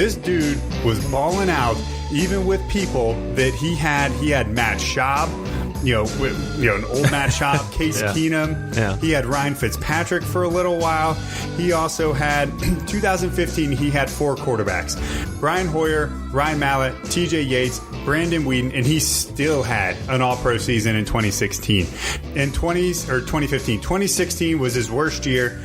This dude was balling out, even with people that he had. He had Matt Schaub, an old Matt Schaub, Case Keenum. Yeah. He had Ryan Fitzpatrick for a little while. He also had, 2015, he had 4 quarterbacks. Brian Hoyer, Ryan Mallett, TJ Yates, Brandon Whedon, and he still had an all-pro season in 2016. In 2015. 2016 was his worst year.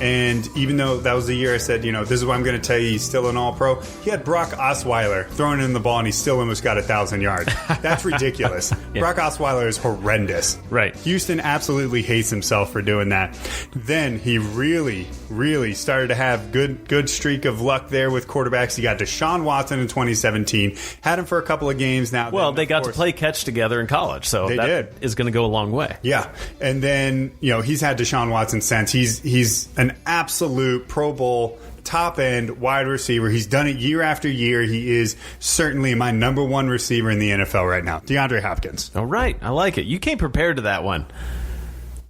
And even though that was the year I said, this is what I'm going to tell you, he's still an all-pro, he had Brock Osweiler throwing in the ball, and he still almost got 1,000 yards. That's ridiculous. Yeah. Brock Osweiler is horrendous. Right. Houston absolutely hates himself for doing that. Then he really, really started to have good streak of luck there with quarterbacks. He got Deshaun Watson in 2017, had him for a couple of games now. Well, they got to play catch together in college, so that is going to go a long way. Yeah. And then, he's had Deshaun Watson since. He's an absolute Pro Bowl top-end wide receiver. He's done it year after year. He is certainly my number 1 receiver in the NFL right now, DeAndre Hopkins. All right. I like it. You came prepared to that one.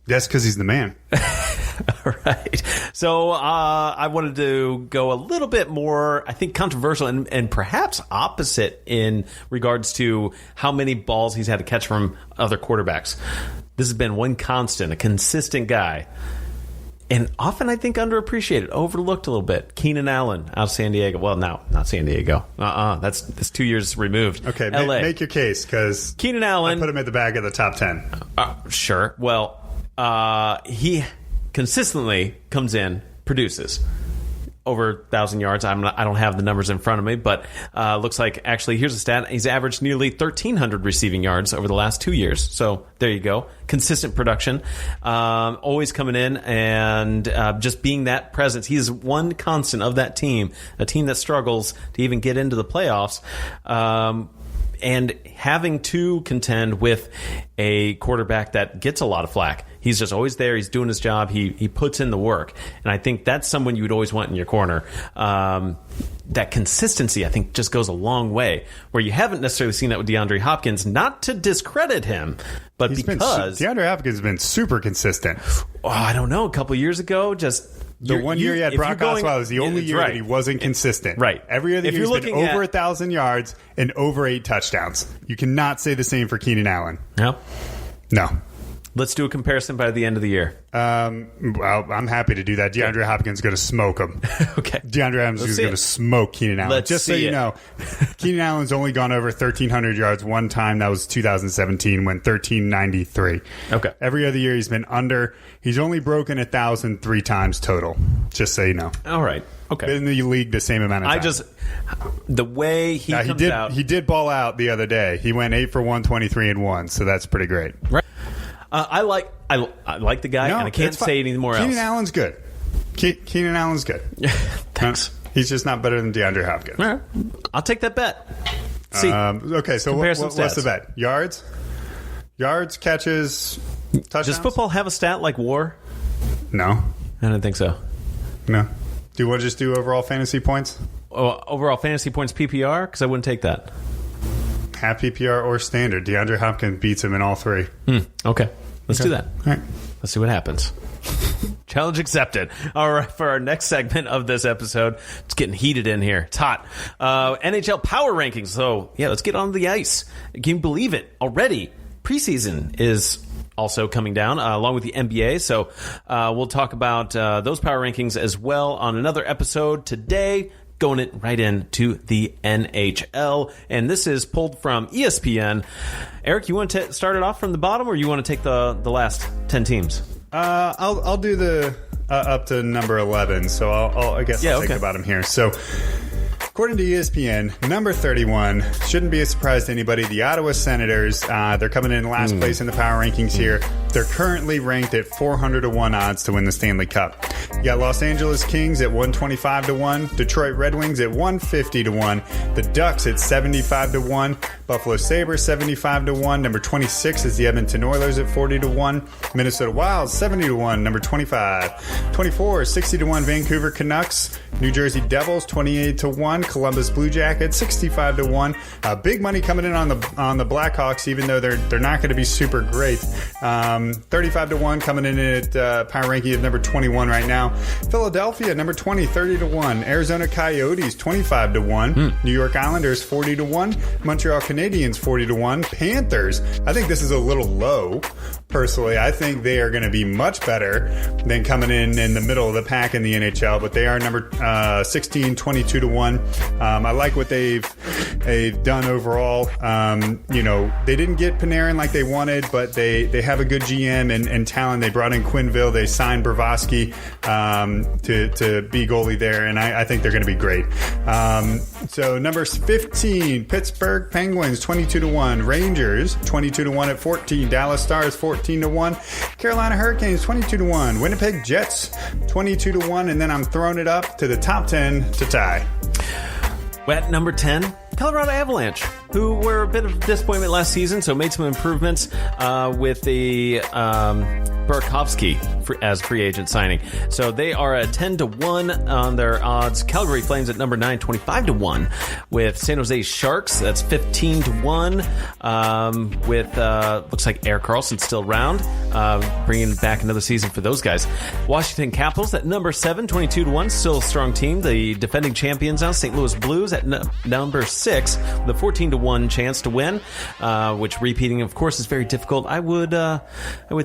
That's because he's the man. All right. So I wanted to go a little bit more, I think, controversial and perhaps opposite in regards to how many balls he's had to catch from other quarterbacks. This has been one constant, a consistent guy. And often, I think, underappreciated, overlooked a little bit. Keenan Allen out of San Diego. Well, no, not San Diego. That's 2 years removed. Okay, LA. Make your case, because Keenan Allen, I put him at the back of the top 10. Sure. Well, he consistently comes in, produces over 1,000 yards. I don't have the numbers in front of me, but looks like, actually, here's a stat. He's averaged nearly 1,300 receiving yards over the last 2 years. So there you go. Consistent production. Always coming in and just being that presence. He's one constant of that team, a team that struggles to even get into the playoffs. And having to contend with a quarterback that gets a lot of flack. He's just always there. He's doing his job. He puts in the work. And I think that's someone you would always want in your corner. That consistency, I think, just goes a long way. Where you haven't necessarily seen that with DeAndre Hopkins, not to discredit him, but because DeAndre Hopkins has been super consistent. Oh, I don't know. A couple years ago, just... The one year he had Brock Osweiler was the only year that he wasn't consistent. Right. Every other year he's been over 1,000 yards and over 8 touchdowns. You cannot say the same for Keenan Allen. No? No. Let's do a comparison by the end of the year. Well, I'm happy to do that. DeAndre Hopkins is going to smoke him. Okay. DeAndre Hopkins is going to smoke Keenan Allen. Just so you know, Keenan Allen's only gone over 1,300 yards one time. That was 2017, when 1,393. Okay. Every other year he's been under. He's only broken 1,000 3 times total. Just so you know. All right. Okay. Been in the league the same amount of time. The way he comes out. He did ball out the other day. He went 8 for 123 and 1. So that's pretty great. Right. I like the guy, and I can't say anything else. Keenan Allen's good. Keenan Allen's good. Thanks. He's just not better than DeAndre Hopkins. All right. I'll take that bet. See. Okay, so what's the bet? Yards, catches, touchdowns? Does football have a stat like WAR? No. I don't think so. No. Do you want to just do overall fantasy points? Overall fantasy points PPR? Because I wouldn't take that. Half PPR or standard. DeAndre Hopkins beats him in all 3. Okay. Let's do that. All right. Let's see what happens. Challenge accepted. All right, for our next segment of this episode, it's getting heated in here. It's hot. NHL Power Rankings. So, yeah, let's get on the ice. Can you believe it? Already, preseason is also coming down, along with the NBA. So we'll talk about those power rankings as well on another episode today. Going it right into the NHL. And this is pulled from ESPN. Eric, you want to start it off from the bottom, or you want to take the last 10 teams? I'll do the up to number 11. So I'll think about them here. So according to ESPN, number 31, shouldn't be a surprise to anybody, the Ottawa Senators. They're coming in last place in the power rankings here. They're currently ranked at 400-1 odds to win the Stanley Cup. You got Los Angeles Kings at 125-1, Detroit Red Wings at 150-1, the Ducks at 75-1, Buffalo Sabres 75-1, number 26 is the Edmonton Oilers at 40-1, Minnesota Wild 70-1, number 25, 24 60-1 Vancouver Canucks, New Jersey Devils 28-1, Columbus Blue Jackets 65-1. Big money coming in on the Blackhawks, even though they're not going to be super great. 35-1 coming in at power ranking of number 21 right now. Philadelphia, number 20, 30-1. Arizona Coyotes, 25-1. New York Islanders, 40-1. Montreal Canadiens, 40-1. Panthers, I think this is a little low. Personally, I think they are going to be much better than coming in the middle of the pack in the NHL, but they are number 16, 22-1. I like what they've done overall. They didn't get Panarin like they wanted, but they have a good GM and talent. They brought in Quenneville. They signed Bravosky to be goalie there, and I think they're going to be great. So number 15, Pittsburgh Penguins, 22-1. Rangers, 22-1 at 14. Dallas Stars, 14-1. Carolina Hurricanes, 22-1. Winnipeg Jets, 22-1. And then I'm throwing it up to the top 10 to tie. At number 10, Colorado Avalanche, who were a bit of a disappointment last season, so made some improvements with the Burakovsky as free agent signing. So they are at 10-1 on their odds. Calgary Flames at number 9, 25-1. With San Jose Sharks, that's 15-1. With looks like Erik Karlsson still around, bringing back another season for those guys. Washington Capitals at number 7, 22-1. Still a strong team. The defending champions now, St. Louis Blues at number 6, with a 14-1 chance to win. Which repeating, of course, is very difficult. I would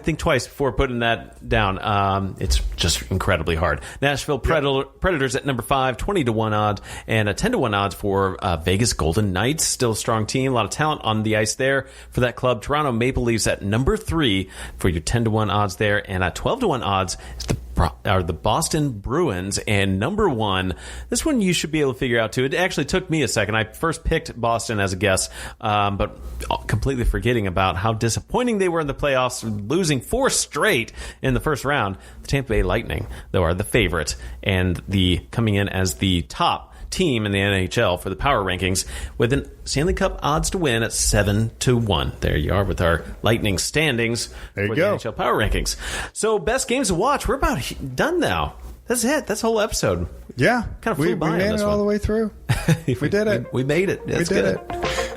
think twice before putting that down. It's just incredibly hard. Nashville Predators at number 5, 20-1 odds, and a 10-1 odds for Vegas Golden Knights. Still a strong team, a lot of talent on the ice there for that club. Toronto Maple Leafs at number 3 for your 10-1 odds there, and at 12-1 odds is the Boston Bruins, and number 1. This one you should be able to figure out too. It actually took me a second. I first picked Boston as a guess, but completely forgetting about how disappointing they were in the playoffs, losing 4 straight in the first round. The Tampa Bay Lightning, though, are the favorite, and coming in as the top team in the NHL for the power rankings, with an Stanley Cup odds to win at 7-1. There you are with our Lightning standings for the NHL power rankings. So best games to watch. We're about done now. That's it. That's the whole episode. Yeah. Kind of flew by we made it all the way through. We did it. We made it. That's good.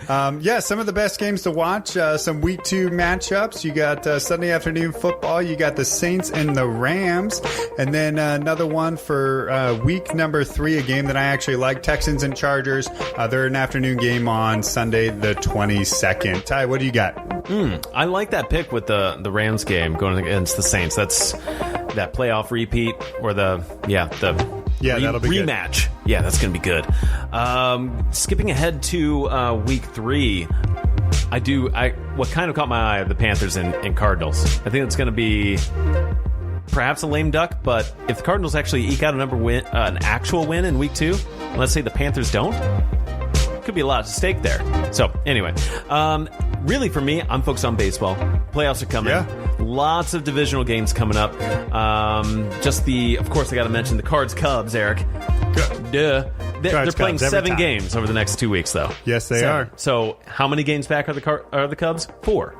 Some of the best games to watch. Some week 2 matchups. You got Sunday afternoon football. You got the Saints and the Rams. And then another one for week number 3, a game that I actually like, Texans and Chargers. They're an afternoon game on Sunday the 22nd. Ty, what do you got? I like that pick with the Rams game going against the Saints. That's that playoff repeat, or that'll be rematch. Good. Yeah, that's going to be good. Skipping ahead to week 3, what kind of caught my eye are the Panthers and Cardinals. I think it's going to be perhaps a lame duck, but if the Cardinals actually eke out an actual win in week 2, let's say the Panthers don't, could be a lot at stake there. So anyway, really for me, I'm focused on baseball. Playoffs are coming. Yeah. Lots of divisional games coming up. Of course, I got to mention the Cards-Cubs, Eric. Good. Duh. They're playing Cubs 7 games over the next 2 weeks, though. Yes, they are. So how many games back are the Cubs? 4.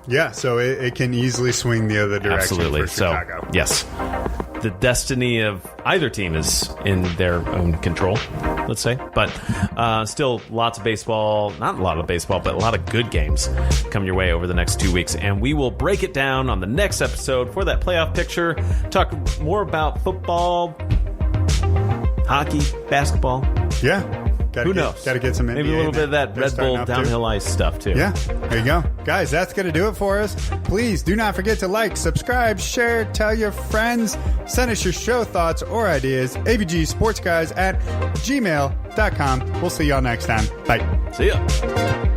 Yeah, so it can easily swing the other direction. Absolutely. For Chicago. So, yes. The destiny of either team is in their own control, let's say. But still, lots of baseball. Not a lot of baseball, but a lot of good games come your way over the next 2 weeks. And we will break it down on the next episode for that playoff picture. Talk more about football, hockey, basketball. Yeah. Who knows? Got to get some NBA. Maybe a little bit of that Red Bull downhill ice stuff, too. Yeah, there you go. Guys, that's going to do it for us. Please do not forget to like, subscribe, share, tell your friends. Send us your show thoughts or ideas. avgsportsguys@gmail.com. We'll see y'all next time. Bye. See ya.